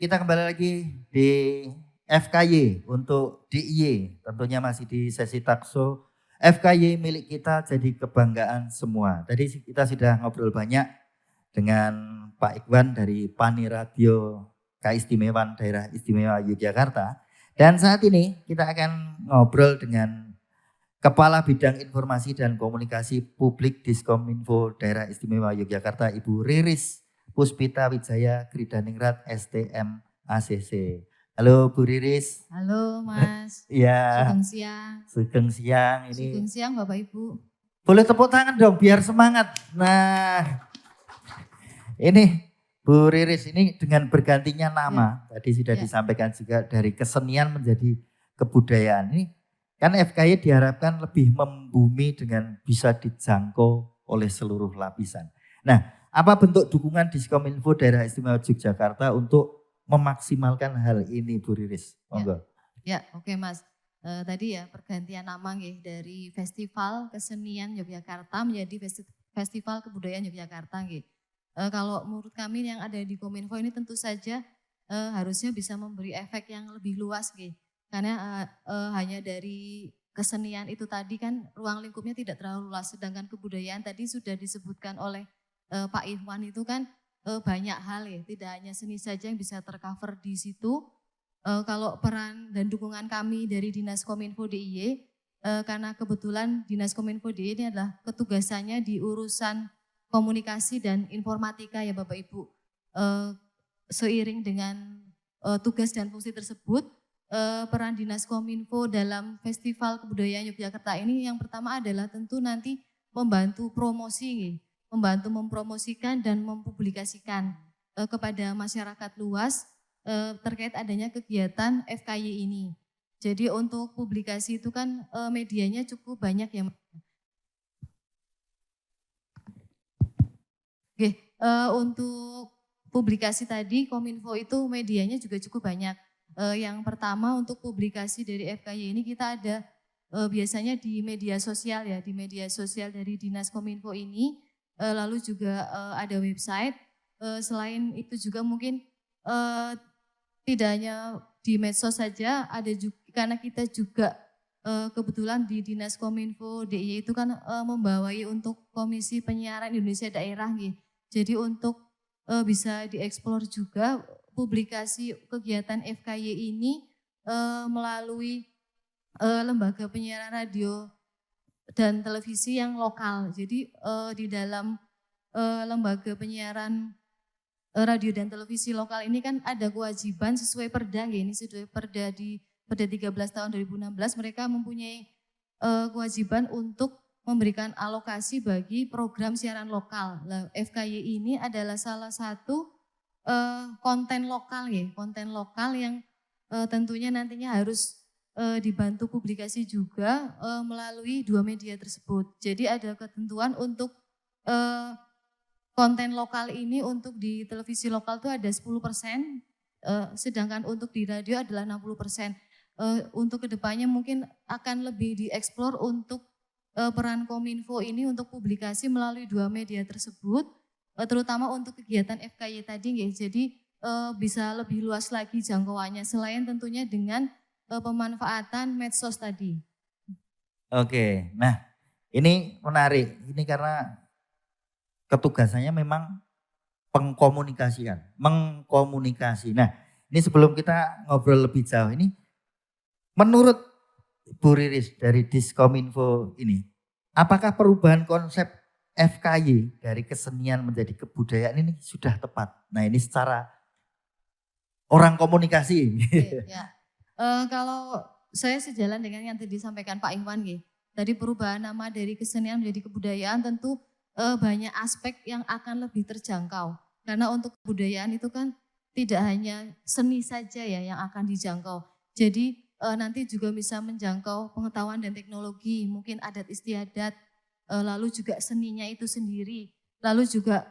kita kembali lagi di FKY untuk DIY, tentunya masih di sesi takso. FKY milik kita jadi kebanggaan semua. Tadi kita sudah ngobrol banyak dengan Pak Ikhwan dari Pani Radio Keistimewaan Daerah Istimewa Yogyakarta. Dan saat ini kita akan ngobrol dengan Kepala Bidang Informasi dan Komunikasi Publik Diskominfo Daerah Istimewa Yogyakarta, Ibu Riris Puspita Wijaya Kridaningrat STM ACC. Halo Bu Riris. Halo Mas. Iya. Sugeng siang. Sugeng siang ini. Sugeng siang Bapak Ibu. Boleh tepuk tangan dong biar semangat. Nah, ini Bu Riris ini dengan bergantinya nama, tadi sudah disampaikan juga dari kesenian menjadi kebudayaan. Ini kan FKY diharapkan lebih membumi dengan bisa dijangkau oleh seluruh lapisan. Nah, apa bentuk dukungan Diskominfo Daerah Istimewa Yogyakarta untuk memaksimalkan hal ini Bu Riris? Monggo. Ya, oke Mas. Tadi ya pergantian nama dari Festival Kesenian Yogyakarta menjadi Festival Kebudayaan Yogyakarta. Kalau menurut kami yang ada di Kominfo ini tentu saja harusnya bisa memberi efek yang lebih luas. Karena hanya dari kesenian itu tadi kan ruang lingkupnya tidak terlalu luas. Sedangkan kebudayaan tadi sudah disebutkan oleh Pak Ikhwan itu kan banyak hal tidak hanya seni saja yang bisa tercover di situ. Kalau peran dan dukungan kami dari Dinas Kominfo DIY, karena kebetulan Dinas Kominfo DIY ini adalah ketugasannya di urusan komunikasi dan informatika ya Bapak Ibu. Seiring dengan tugas dan fungsi tersebut, peran Dinas Kominfo dalam Festival Kebudayaan Yogyakarta ini yang pertama adalah tentu nanti membantu promosi, membantu mempromosikan dan mempublikasikan kepada masyarakat luas terkait adanya kegiatan FKY ini. Jadi untuk publikasi itu kan medianya cukup banyak ya. Untuk publikasi tadi Kominfo itu medianya juga cukup banyak. Yang pertama untuk publikasi dari FKY ini kita ada biasanya di media sosial ya, di media sosial dari Dinas Kominfo ini. Lalu juga ada website, selain itu juga mungkin tidak hanya di medsos saja, ada juga karena kita juga kebetulan di Dinas Kominfo DIY itu kan membawai untuk Komisi Penyiaran Indonesia Daerah. Jadi untuk bisa dieksplor juga publikasi kegiatan FKY ini melalui lembaga penyiaran radio dan televisi yang lokal. Jadi di dalam lembaga penyiaran radio dan televisi lokal ini kan ada kewajiban sesuai perda, ini sesuai perda di Perda 13 tahun 2016 mereka mempunyai kewajiban untuk memberikan alokasi bagi program siaran lokal. FKY ini adalah salah satu konten lokal konten lokal yang tentunya nantinya harus dibantu publikasi juga melalui dua media tersebut. Jadi ada ketentuan untuk konten lokal ini untuk di televisi lokal itu ada 10%, sedangkan untuk di radio adalah 60%. Untuk kedepannya mungkin akan lebih dieksplor untuk peran Kominfo ini untuk publikasi melalui dua media tersebut, terutama untuk kegiatan FKY tadi. Jadi bisa lebih luas lagi jangkauannya selain tentunya dengan pemanfaatan medsos tadi. Oke, nah ini menarik. Ini karena ketugasannya memang mengkomunikasi. Nah ini sebelum kita ngobrol lebih jauh ini, menurut Bu Riris dari Diskominfo ini, apakah perubahan konsep FKY dari kesenian menjadi kebudayaan ini sudah tepat? Nah ini secara orang komunikasi. Ya. Kalau saya sejalan dengan yang tadi disampaikan Pak Ikhwan, tadi perubahan nama dari kesenian menjadi kebudayaan tentu banyak aspek yang akan lebih terjangkau. Karena untuk kebudayaan itu kan tidak hanya seni saja ya yang akan dijangkau. Jadi nanti juga bisa menjangkau pengetahuan dan teknologi, mungkin adat istiadat, lalu juga seninya itu sendiri. Lalu juga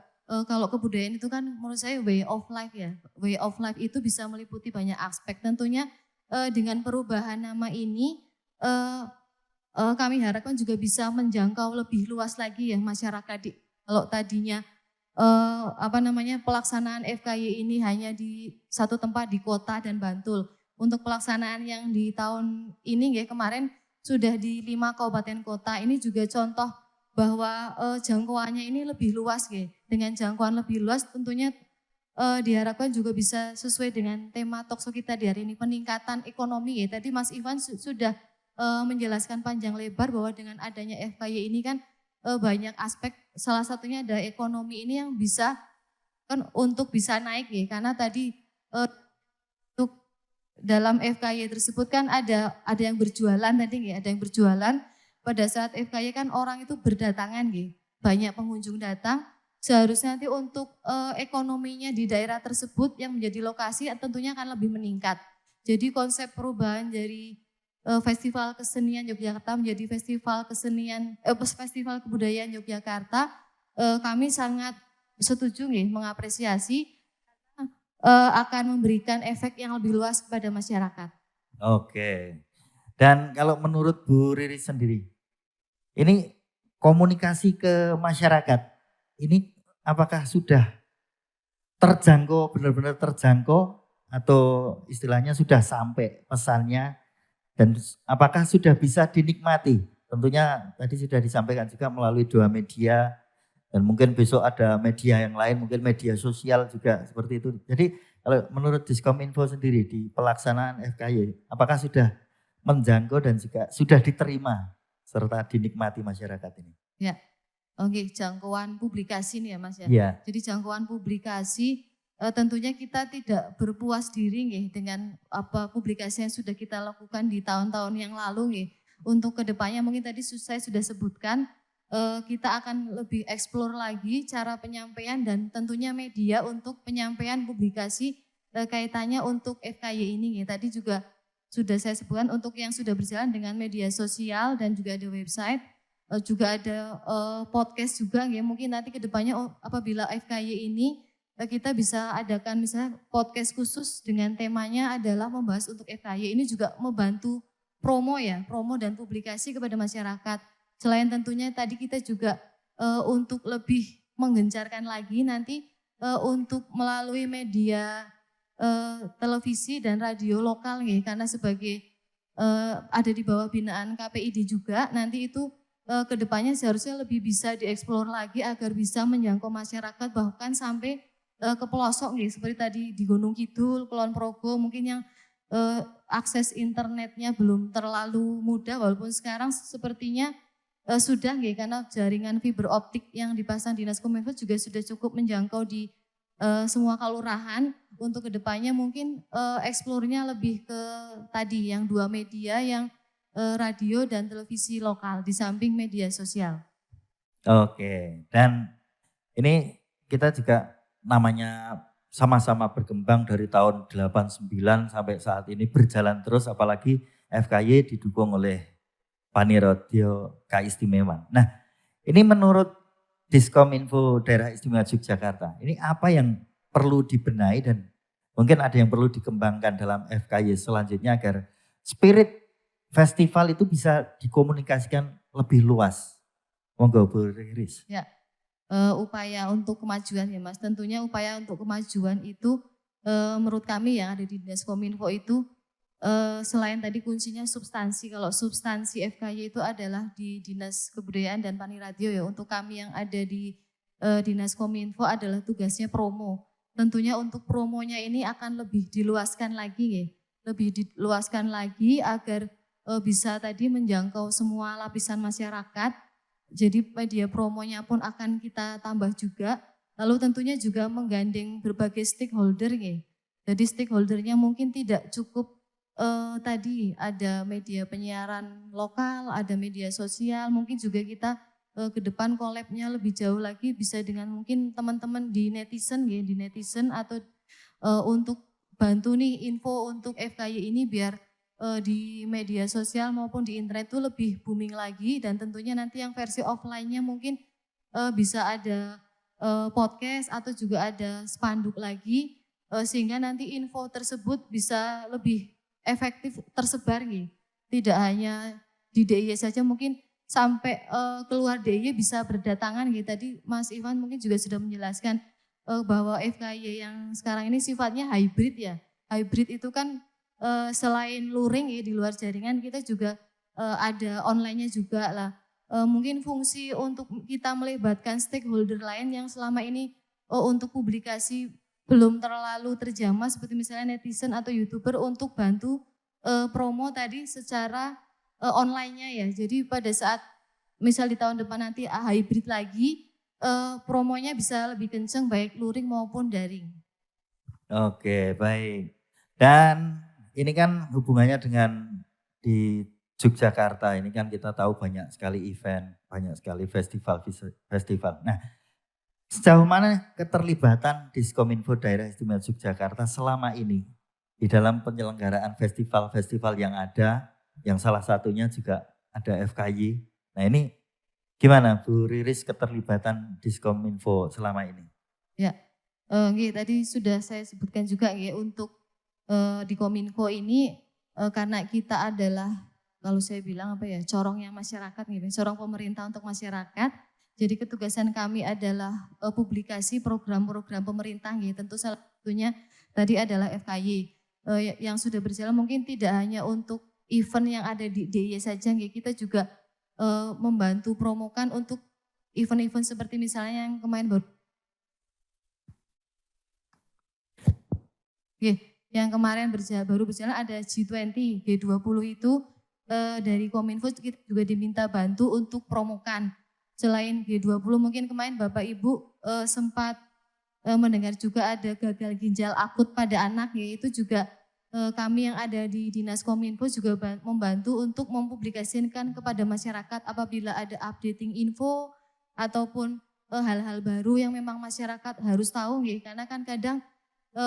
kalau kebudayaan itu kan menurut saya way of life ya. Way of life itu bisa meliputi banyak aspek. Tentunya dengan perubahan nama ini kami harapkan juga bisa menjangkau lebih luas lagi ya masyarakat. Kalau tadinya pelaksanaan FKY ini hanya di satu tempat di kota dan Bantul. Untuk pelaksanaan yang di tahun ini nggih kemarin sudah di 5 kabupaten kota. Ini juga contoh bahwa jangkauannya ini lebih luas nggih. Dengan jangkauan lebih luas tentunya diharapkan juga bisa sesuai dengan tema talkshow kita di hari ini, peningkatan ekonomi ya. Tadi Mas Ivan sudah menjelaskan panjang lebar bahwa dengan adanya FKY ini kan banyak aspek, salah satunya ada ekonomi ini yang bisa kan untuk bisa naik ya, karena tadi untuk dalam FKY tersebut kan ada yang berjualan tadi ya, ada yang berjualan pada saat FKY kan orang itu berdatangan ya, banyak pengunjung datang, seharusnya nanti untuk ekonominya di daerah tersebut yang menjadi lokasi tentunya akan lebih meningkat. Jadi konsep perubahan dari Festival Kesenian Yogyakarta menjadi Festival Kebudayaan Yogyakarta, kami sangat setuju nih, mengapresiasi akan memberikan efek yang lebih luas kepada masyarakat. Oke. Dan kalau menurut Bu Riri sendiri, ini komunikasi ke masyarakat, ini apakah sudah terjangkau, benar-benar terjangkau, atau istilahnya sudah sampai pesannya? Dan apakah sudah bisa dinikmati? Tentunya tadi sudah disampaikan juga melalui 2 media, dan mungkin besok ada media yang lain, mungkin media sosial juga seperti itu. Jadi kalau menurut Diskominfo sendiri di pelaksanaan FKY, apakah sudah menjangkau dan juga sudah diterima serta dinikmati masyarakat ini? Ya, oke, jangkauan publikasi nih ya Mas ya. Iya. Jadi jangkauan publikasi tentunya kita tidak berpuas diri nih dengan apa publikasi yang sudah kita lakukan di tahun-tahun yang lalu nih. Untuk kedepannya mungkin tadi saya sudah sebutkan, kita akan lebih eksplor lagi cara penyampaian dan tentunya media untuk penyampaian publikasi kaitannya untuk FKY ini nih. Tadi juga sudah saya sebutkan untuk yang sudah berjalan dengan media sosial dan juga ada website, juga ada podcast juga ya. Mungkin nanti kedepannya apabila FKY ini kita bisa adakan misalnya podcast khusus dengan temanya adalah membahas untuk FKY, ini juga membantu promo ya, promo dan publikasi kepada masyarakat. Selain tentunya tadi kita juga untuk lebih menggencarkan lagi nanti untuk melalui media televisi dan radio lokal ya, karena sebagai ada di bawah binaan KPID juga, nanti itu kedepannya seharusnya lebih bisa dieksplor lagi agar bisa menjangkau masyarakat bahkan sampai ke pelosok nih, seperti tadi di Gunung Kidul, Kulon Progo, mungkin yang akses internetnya belum terlalu mudah, walaupun sekarang sepertinya sudah nih, karena jaringan fiber optik yang dipasang Dinas Kominfo juga sudah cukup menjangkau di semua kelurahan. Untuk kedepannya mungkin eksplornya lebih ke tadi yang 2 media, yang radio dan televisi lokal di samping media sosial. Oke, dan ini kita juga namanya sama-sama berkembang dari tahun 89 sampai saat ini berjalan terus, apalagi FKY didukung oleh Panirodyo Keistimewaan. Nah, ini menurut Diskominfo Daerah Istimewa Yogyakarta, ini apa yang perlu dibenahi dan mungkin ada yang perlu dikembangkan dalam FKY selanjutnya agar spirit festival itu bisa dikomunikasikan lebih luas? Monggo Bu Riris. Ya. Upaya untuk kemajuan ya Mas, tentunya upaya untuk kemajuan itu menurut kami yang ada di Dinas Kominfo itu selain tadi kuncinya substansi, kalau substansi FKY itu adalah di Dinas Kebudayaan dan Paniradio ya, untuk kami yang ada di Dinas Kominfo adalah tugasnya promo. Tentunya untuk promonya ini akan lebih diluaskan lagi ya, lebih diluaskan lagi agar bisa tadi menjangkau semua lapisan masyarakat. Jadi media promonya pun akan kita tambah juga. Lalu tentunya juga menggandeng berbagai stakeholder ya. Jadi stakeholdernya mungkin tidak cukup tadi ada media penyiaran lokal, ada media sosial, mungkin juga kita ke depan collab-nya lebih jauh lagi bisa dengan mungkin teman-teman di netizen ya, di netizen atau untuk bantu nih info untuk FKY ini biar di media sosial maupun di internet itu lebih booming lagi, dan tentunya nanti yang versi offline-nya mungkin bisa ada podcast atau juga ada spanduk lagi sehingga nanti info tersebut bisa lebih efektif tersebar nih. Tidak hanya di DIY saja, mungkin sampai keluar DIY bisa berdatangan gitu. Tadi Mas Ivan mungkin juga sudah menjelaskan bahwa FKY yang sekarang ini sifatnya hybrid ya. Hybrid itu kan selain luring ya di luar jaringan, kita juga ada online-nya juga lah. Mungkin fungsi untuk kita melibatkan stakeholder lain yang selama ini untuk publikasi belum terlalu terjamah seperti misalnya netizen atau YouTuber untuk bantu promo tadi secara online-nya ya. Jadi pada saat misal di tahun depan nanti hybrid lagi, promonya bisa lebih kenceng baik luring maupun daring. Oke, baik. Dan ini kan hubungannya dengan di Yogyakarta, ini kan kita tahu banyak sekali event, banyak sekali festival. Nah, sejauh mana keterlibatan Diskominfo Daerah Istimewa Yogyakarta selama ini di dalam penyelenggaraan festival-festival yang ada, yang salah satunya juga ada FKY. Nah ini gimana Bu Riris keterlibatan Diskominfo selama ini? Ya, tadi sudah saya sebutkan juga ya untuk di Kominfo ini karena kita adalah kalau saya bilang apa ya corongnya masyarakat gitu, corong pemerintah untuk masyarakat. Jadi ketugasan kami adalah publikasi program-program pemerintah gitu. Tentu salah satunya tadi adalah FKY yang sudah berjalan mungkin tidak hanya untuk event yang ada di DIY saja gitu. Kita juga membantu promokan untuk event-event seperti misalnya yang kemarin yang kemarin baru berjalan ada G20, G20 itu dari Kominfo kita juga diminta bantu untuk promokan. Selain G20 mungkin kemarin Bapak Ibu sempat mendengar juga ada gagal ginjal akut pada anak ya, itu juga kami yang ada di Dinas Kominfo juga membantu untuk mempublikasikan kepada masyarakat apabila ada updating info ataupun hal-hal baru yang memang masyarakat harus tahu ya, karena kan kadang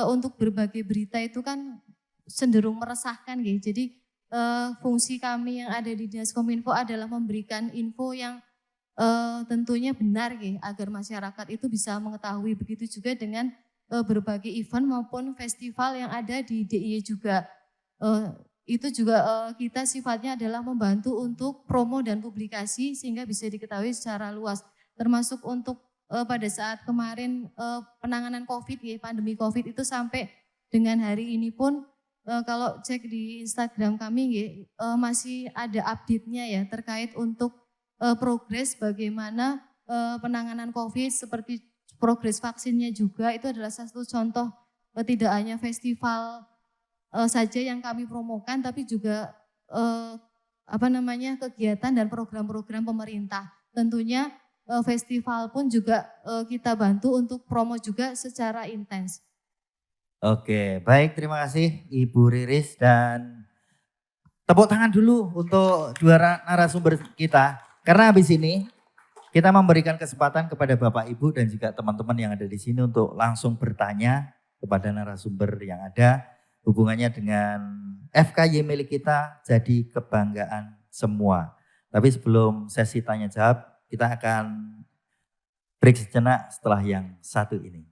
untuk berbagai berita itu kan cenderung meresahkan ya. Jadi fungsi kami yang ada di Dinas Kominfo adalah memberikan info yang tentunya benar ya, agar masyarakat itu bisa mengetahui. Begitu juga dengan berbagai event maupun festival yang ada di DIY juga. Itu juga kita sifatnya adalah membantu untuk promo dan publikasi sehingga bisa diketahui secara luas. Termasuk untuk pada saat kemarin penanganan COVID ya, pandemi COVID itu sampai dengan hari ini pun kalau cek di Instagram kami ya, masih ada update-nya ya terkait untuk progres bagaimana penanganan COVID seperti progres vaksinnya juga. Itu adalah satu contoh tidak hanya festival saja yang kami promokan tapi juga kegiatan dan program-program pemerintah. Tentunya festival pun juga kita bantu untuk promo juga secara intens. Oke, baik, terima kasih Ibu Riris dan tepuk tangan dulu untuk dua narasumber kita. Karena habis ini kita memberikan kesempatan kepada Bapak Ibu dan juga teman-teman yang ada di sini untuk langsung bertanya kepada narasumber yang ada. Hubungannya dengan FKY milik kita jadi kebanggaan semua. Tapi sebelum sesi tanya jawab, kita akan break sejenak setelah yang satu ini.